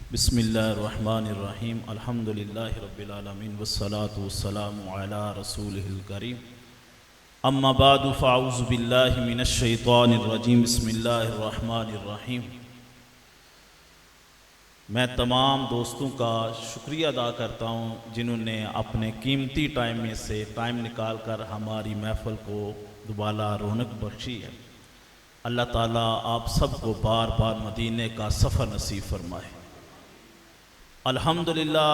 बिस्मिल्लाहिर्रहमानिर्रहीम अल्हम्दुलिल्लाहि रब्बिल आलमीन वस्सलातु वस्सलामु अला रसूलिहिल करीम अम्मा बादु फ़अऊज़ु बिल्लाहि मिनश शैतानिर रजीम बिस्मिल्लाहिर्रहमानिर्रहीम। मैं तमाम दोस्तों का शुक्रिया अदा करता हूँ जिन्होंने अपने कीमती टाइम में से टाइम निकाल कर हमारी महफ़िल को दोबारा रौनक बख्शी है। अल्लाह ताला आप सबको बार बार मदीने का सफ़र नसीब फरमाए। अल्हम्दुलिल्लाह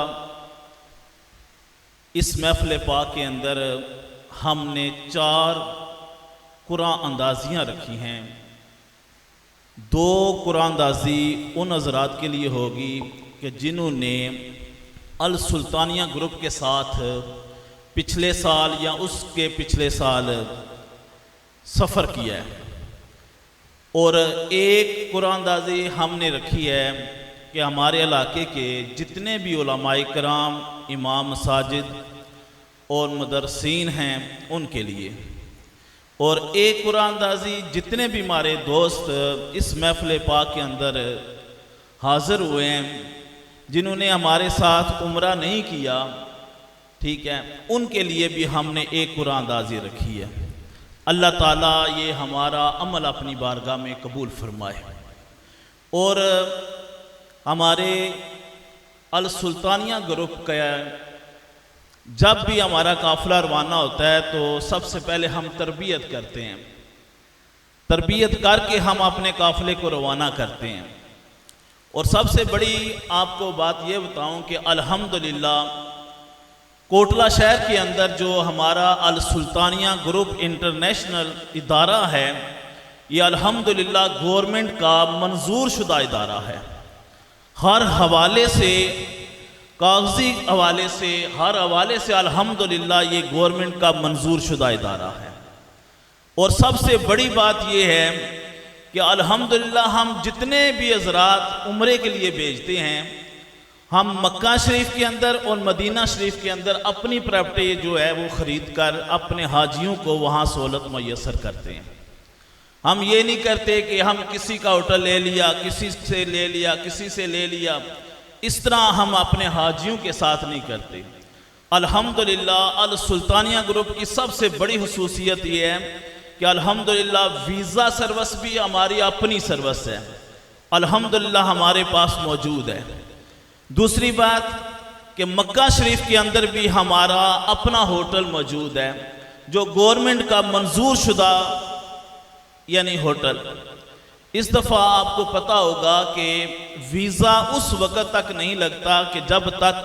इस महफ़िल पाक के अंदर हमने 4 कुरान अंदाज़ियाँ रखी हैं। 2 कुरान अंदाज़ी उन हज़रात के लिए होगी कि जिन्होंने अल सुल्तानिया ग्रुप के साथ पिछले साल या उसके पिछले साल सफ़र किया है, और एक कुरान अंदाज़ी हमने रखी है कि हमारे इलाके के जितने भी उलमाए किराम, इमाम मसाजिद और मदरसीन हैं उनके लिए, और एक कुरान अंदाज़ी जितने भी हमारे दोस्त इस महफ़िल पाक के अंदर हाज़िर हुए हैं जिन्होंने हमारे साथ उम्रा नहीं किया, ठीक है, उनके लिए भी हमने एक कुरान अंदाज़ी रखी है। अल्लाह ताला ये हमारा अमल अपनी बारगाह में कबूल फरमाए। और हमारे अल सुल्तानिया ग्रुप का जब भी हमारा काफ़िला रवाना होता है तो सबसे पहले हम तरबियत करते हैं, तरबियत करके हम अपने काफ़िले को रवाना करते हैं। और सबसे बड़ी आपको बात ये बताऊं कि अल्हम्दुलिल्लाह कोटला शहर के अंदर जो हमारा अल सुल्तानिया ग्रुप इंटरनेशनल इदारा है, ये अल्हम्दुलिल्लाह गवर्नमेंट का मंजूर शुदा इदारा है। हर हवाले से, कागजी हवाले से, हर हवाले से अल्हम्दुलिल्लाह ये गवर्नमेंट का मंजूर शुदा इदारा है। और सबसे बड़ी बात ये है कि अल्हम्दुलिल्लाह हम जितने भी हज़रात उम्रे के लिए भेजते हैं, हम मक्का शरीफ के अंदर और मदीना शरीफ के अंदर अपनी प्रॉपर्टी जो है वो ख़रीद कर अपने हाजियों को वहाँ सहूलत मुयस्सर करते हैं। हम ये नहीं करते कि हम किसी का होटल ले लिया, किसी से ले लिया, किसी से ले लिया, इस तरह हम अपने हाजियों के साथ नहीं करते। अल्हम्दुलिल्लाह अल सुल्तानिया ग्रुप की सबसे बड़ी हुसूसियत ये है कि अल्हम्दुलिल्लाह वीज़ा सर्विस भी हमारी अपनी सर्विस है, अल्हम्दुलिल्लाह हमारे पास मौजूद है। दूसरी बात कि मक्का शरीफ के अंदर भी हमारा अपना होटल मौजूद है जो गवर्नमेंट का मंजूर शुदा यानी होटल। इस दफ़ा आपको पता होगा कि वीज़ा उस वक़्त तक नहीं लगता कि जब तक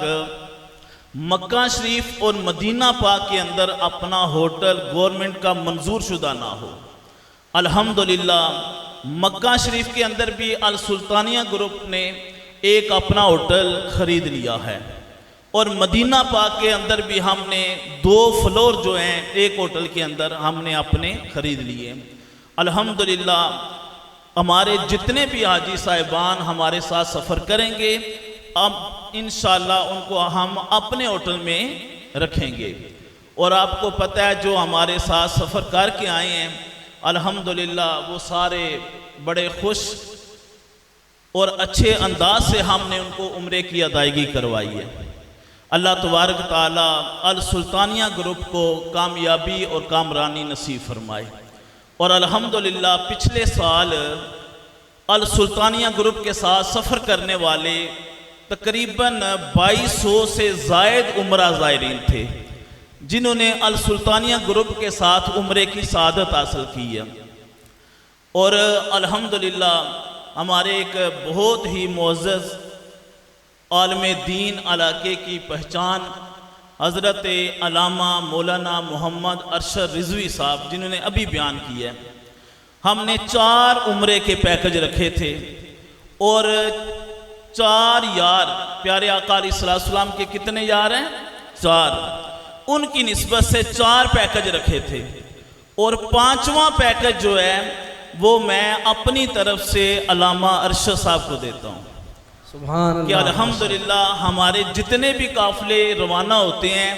मक्का शरीफ और मदीना पाक के अंदर अपना होटल गवर्नमेंट का मंजूर शुदा ना हो। अल्हम्दुलिल्लाह मक्का शरीफ के अंदर भी अल सुल्तानिया ग्रुप ने एक अपना होटल ख़रीद लिया है, और मदीना पाक के अंदर भी हमने 2 फ्लोर जो हैं एक होटल के अंदर हमने अपने ख़रीद लिए। अल्हम्दुलिल्लाह हमारे जितने भी हाजी साहिबान हमारे साथ सफ़र करेंगे, अब इंशाअल्लाह उनको हम अपने होटल में रखेंगे। और आपको पता है जो हमारे साथ सफ़र करके आए हैं अल्हम्दुलिल्लाह वो सारे बड़े खुश और अच्छे अंदाज से हमने उनको उम्रे की अदायगी करवाई है। अल्लाह तबारक ताला अल सुल्तानिया ग्रुप को कामयाबी और कामरानी नसीब फरमाए। और अल्हम्दुलिल्लाह पिछले साल अल सुल्तानिया ग्रुप के साथ सफ़र करने वाले तकरीबन 2200 से ज़ायद उम्रा ज़ायरीन थे जिन्होंने अल सुल्तानिया ग्रुप के साथ उम्रे की सआदत हासिल की है। और अल्हम्दुलिल्लाह हमारे एक बहुत ही मुअज़्ज़ज़ आलिम दीन इलाके की पहचान हज़रत अल्लामा मौलाना मोहम्मद अरशद रिज़वी साहब जिन्होंने अभी बयान किया है, हमने 4 उम्रे के पैकेज रखे थे, और 4 यार प्यारे आका अलैहिस्सलाम के कितने यार हैं? 4, उनकी निस्बत से 4 पैकेज रखे थे। और 5वां पैकेज जो है वो मैं अपनी तरफ से अल्लामा अरशद साहब को देता हूँ। सुभान अल्लाह। कि अल्हम्दुलिल्लाह हमारे जितने भी काफ़िले रवाना होते हैं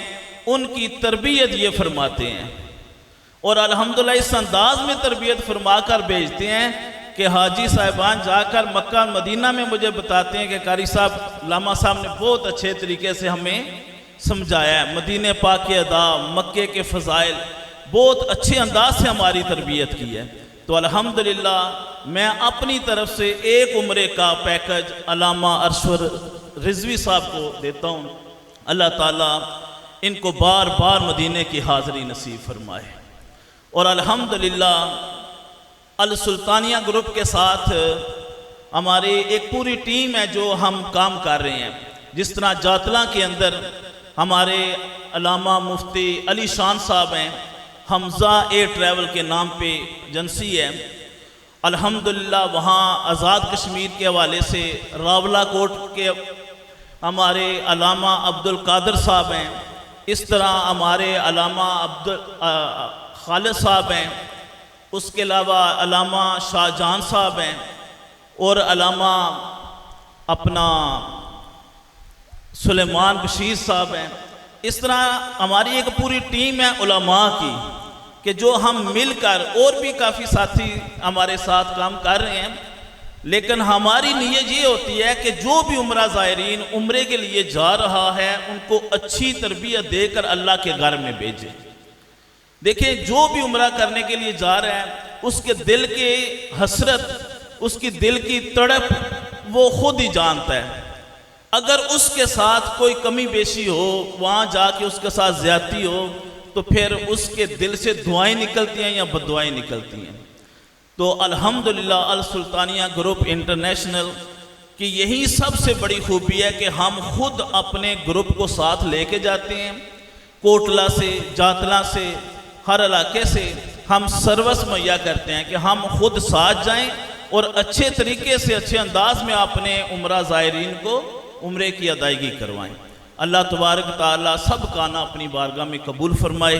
उनकी तरबियत ये फरमाते हैं, और अल्हम्दुलिल्लाह इस अंदाज में तरबियत फरमा कर भेजते हैं कि हाजी साहिबान जाकर मक्का मदीना में मुझे बताते हैं कि कारी साहब लामा साहब ने बहुत अच्छे तरीके से हमें समझाया है, मदीने पाक के अदा, मक्के के फ़ज़ाइल, बहुत अच्छे अंदाज से हमारी तरबियत की है। तो अल्हम्दुलिल्लाह मैं अपनी तरफ से एक उम्रे का पैकेज अल्लामा अरशद रिजवी साहब को देता हूँ। अल्लाह ताला इनको बार बार मदीने की हाज़री नसीब फरमाए। और अल्हम्दुलिल्लाह अल सुल्तानिया ग्रुप के साथ हमारी एक पूरी टीम है जो हम काम कर रहे हैं। जिस तरह जातला के अंदर हमारे अल्लामा मुफ्ती अली शान साहब हैं, हमज़ा ए ट्रैवल के नाम पे एजेंसी है। अल्हम्दुलिल्लाह वहाँ आज़ाद कश्मीर के हवाले से रावलाकोट के हमारे अल्लामा अब्दुल कादर साहब हैं। इस तरह हमारे अल्लामा खालिद साहब हैं। उसके अलावा अल्लामा शाहजहां साहब हैं और अल्लामा अपना सुलेमान बशीर साहब हैं। इस तरह हमारी एक पूरी टीम है उलमा की कि जो हम मिलकर, और भी काफ़ी साथी हमारे साथ काम कर रहे हैं, लेकिन हमारी नीयत ये होती है कि जो भी उम्रा ज़ायरीन उम्रे के लिए जा रहा है उनको अच्छी तरबियत देकर अल्लाह के घर में भेजें। देखिए, जो भी उम्रा करने के लिए जा रहा है उसके दिल के हसरत, उसकी दिल की तड़प वो खुद ही जानता है। अगर उसके साथ कोई कमी बेशी हो, वहाँ जाके उसके साथ ज़्यादती हो, तो फिर उसके दिल से दुआएं निकलती हैं या बददुआएं निकलती हैं। तो अल्हम्दुलिल्लाह अल सुल्तानिया ग्रुप इंटरनेशनल की यही सबसे बड़ी खूबी है कि हम खुद अपने ग्रुप को साथ लेके जाते हैं। कोटला से, जातला से, हर इलाके से हम सर्विस मुहैया करते हैं कि हम खुद साथ जाएं और अच्छे तरीके से, अच्छे अंदाज में अपने उम्रा ज़ायरीन को उम्रे की अदायगी करवाएं। अल्लाह तबारक तआला सब काना अपनी बारगाह में कबूल फरमाए।